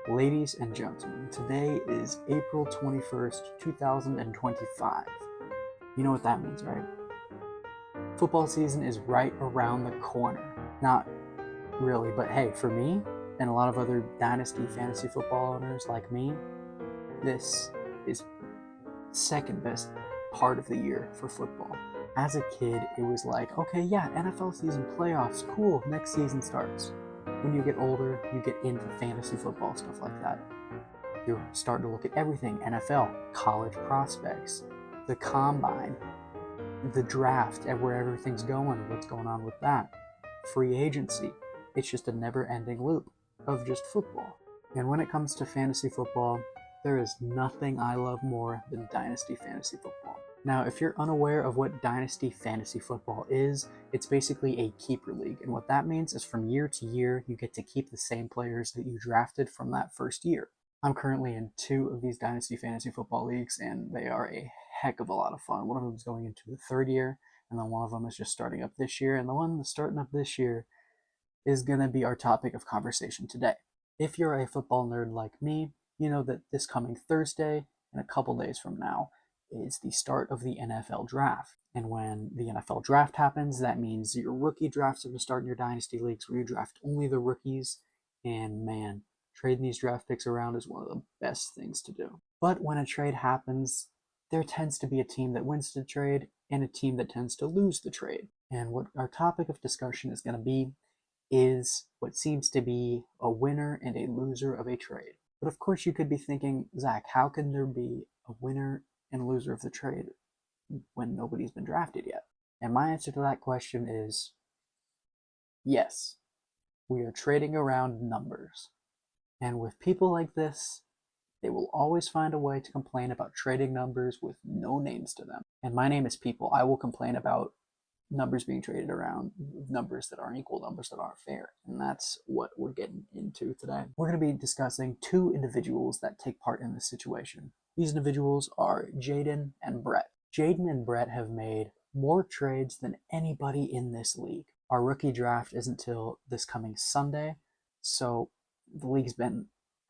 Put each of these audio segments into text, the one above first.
Ladies and gentlemen, today is April 21st, 2025. You know what that means, right? Football season is right around the corner. Not really, but hey, for me and a lot of other dynasty fantasy football owners like me, this is second best part of the year for football. As a kid, it was like, okay, yeah, NFL season, playoffs, cool, next season starts. When you get older, you get into fantasy football, stuff like that. You're starting to look at everything: NFL, college prospects, the combine, the draft, and where everything's going, what's going on with that, free agency. It's just a never ending loop of just football. And when it comes to fantasy football, there is nothing I love more than dynasty fantasy football. Now, if you're unaware of what dynasty fantasy football is, it's basically a keeper league. And what that means is from year to year, you get to keep the same players that you drafted from that first year. I'm currently in 2 of these dynasty fantasy football leagues, and they are a heck of a lot of fun. One of them is going into the third year, and then one of them is just starting up this year. And the one that's starting up this year is going to be our topic of conversation today. If you're a football nerd like me, you know that this coming Thursday, in a couple days from now, is the start of the NFL draft. And when the NFL draft happens, that means your rookie drafts are going to start in your dynasty leagues where you draft only the rookies. And man, trading these draft picks around is one of the best things to do. But when a trade happens, there tends to be a team that wins the trade and a team that tends to lose the trade. And what our topic of discussion is going to be is what seems to be a winner and a loser of a trade. But of course, you could be thinking, Zach, how can there be a winner and loser of the trade when nobody's been drafted yet? And my answer to that question is yes. We are trading around numbers. And with people like this, they will always find a way to complain about trading numbers with no names to them. And my name is People. I will complain about numbers being traded around, numbers that aren't equal, numbers that aren't fair. And that's what we're getting into today. We're going to be discussing 2 individuals that take part in this situation. These individuals are Jaden and Brett. Jaden and Brett have made more trades than anybody in this league. Our rookie draft isn't until this coming Sunday, so the league's been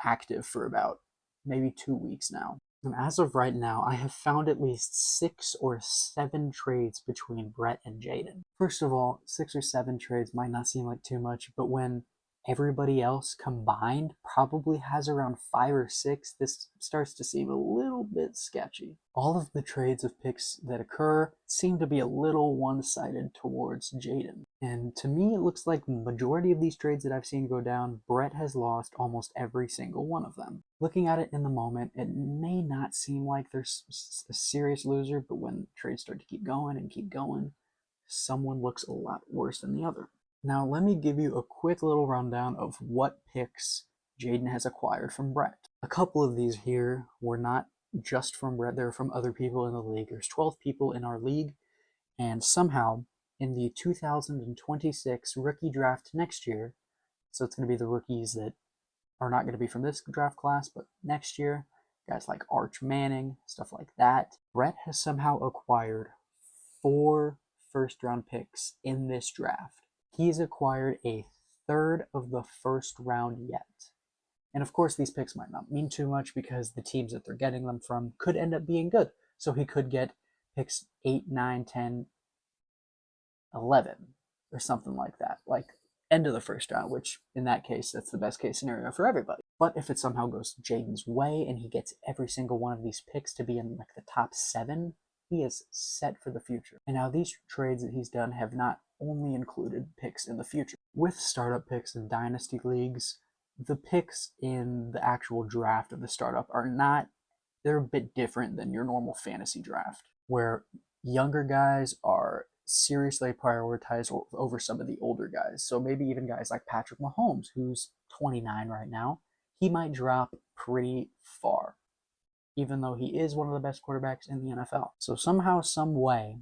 active for about maybe 2 weeks now. And as of right now, I have found at least 6 or 7 trades between Brett and Jaden. First of all, 6 or 7 trades might not seem like too much, but when everybody else combined probably has around 5 or 6, this starts to seem a little bit sketchy. All of the trades of picks that occur seem to be a little one-sided towards Jaden. And to me, it looks like the majority of these trades that I've seen go down, Brett has lost almost every single one of them. Looking at it in the moment, it may not seem like there's a serious loser, but when trades start to keep going, someone looks a lot worse than the other. Now, let me give you a quick little rundown of what picks Jaden has acquired from Brett. A couple of these here were not just from Brett, they're from other people in the league. There's 12 people in our league, and somehow in the 2026 rookie draft next year, so it's going to be the rookies that are not going to be from this draft class, but next year, guys like Arch Manning, stuff like that, Brett has somehow acquired 4 first-round picks in this draft. He's acquired a third of the first round yet. And of course, these picks might not mean too much because the teams that they're getting them from could end up being good. So he could get picks 8, 9, 10, 11, or something like that. Like end of the first round, which in that case, that's the best case scenario for everybody. But if it somehow goes Jaden's way and he gets every single one of these picks to be in like the top 7, he is set for the future. And now these trades that he's done have not only included picks in the future. With startup picks in dynasty leagues, the picks in the actual draft of the startup are not, they're a bit different than your normal fantasy draft, where younger guys are seriously prioritized over some of the older guys. So maybe even guys like Patrick Mahomes, who's 29 right now, he might drop pretty far, even though he is one of the best quarterbacks in the NFL. So somehow, some way,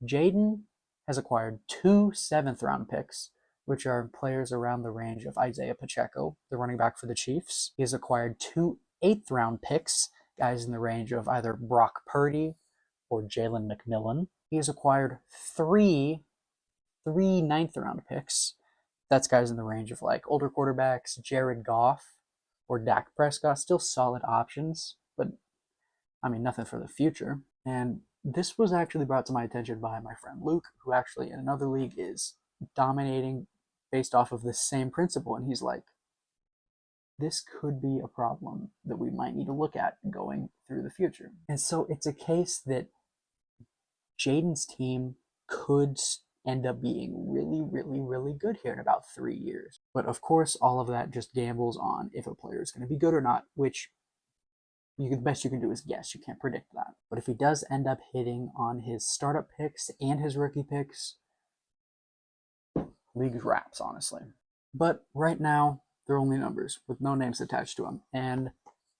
Jaden has acquired 2 7th-round picks, which are players around the range of Isaiah Pacheco, the running back for the Chiefs. He has acquired 2 8th-round picks, guys in the range of either Brock Purdy or Jalen McMillan. He has acquired 3 9th-round picks. That's guys in the range of like older quarterbacks, Jared Goff, or Dak Prescott, still solid options, but I mean, nothing for the future. And this was actually brought to my attention by my friend Luke, who actually in another league is dominating based off of this same principle. And he's like, this could be a problem that we might need to look at going through the future. And so it's a case that Jaden's team could end up being really, really, really good here in about 3 years. But of course, all of that just gambles on if a player is going to be good or not, which the best you can do is guess. You can't predict that. But if he does end up hitting on his startup picks and his rookie picks, league wraps, honestly. But right now, they're only numbers with no names attached to them, and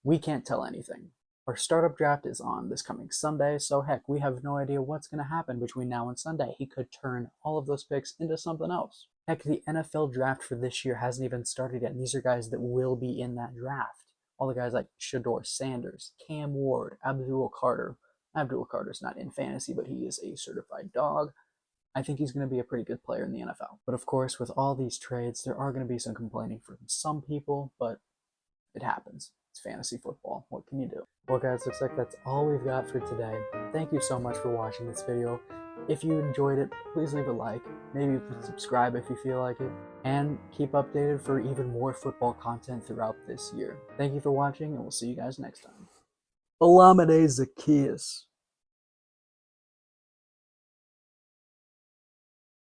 we can't tell anything. Our startup draft is on this coming Sunday, so heck, we have no idea what's going to happen between now and Sunday. He could turn all of those picks into something else. Heck, the NFL draft for this year hasn't even started yet, and these are guys that will be in that draft. All the guys like Shador Sanders, Cam Ward, Abdul Carter. Abdul Carter's not in fantasy, but he is a certified dog. I think he's going to be a pretty good player in the NFL. But of course, with all these trades, there are going to be some complaining from some people, but it happens. It's fantasy football. What can you do? Well, guys, looks like that's all we've got for today. Thank you so much for watching this video. If you enjoyed it, please leave a like. Maybe subscribe if you feel like it. And keep updated for even more football content throughout this year. Thank you for watching, and we'll see you guys next time. Olamide Zacchaeus.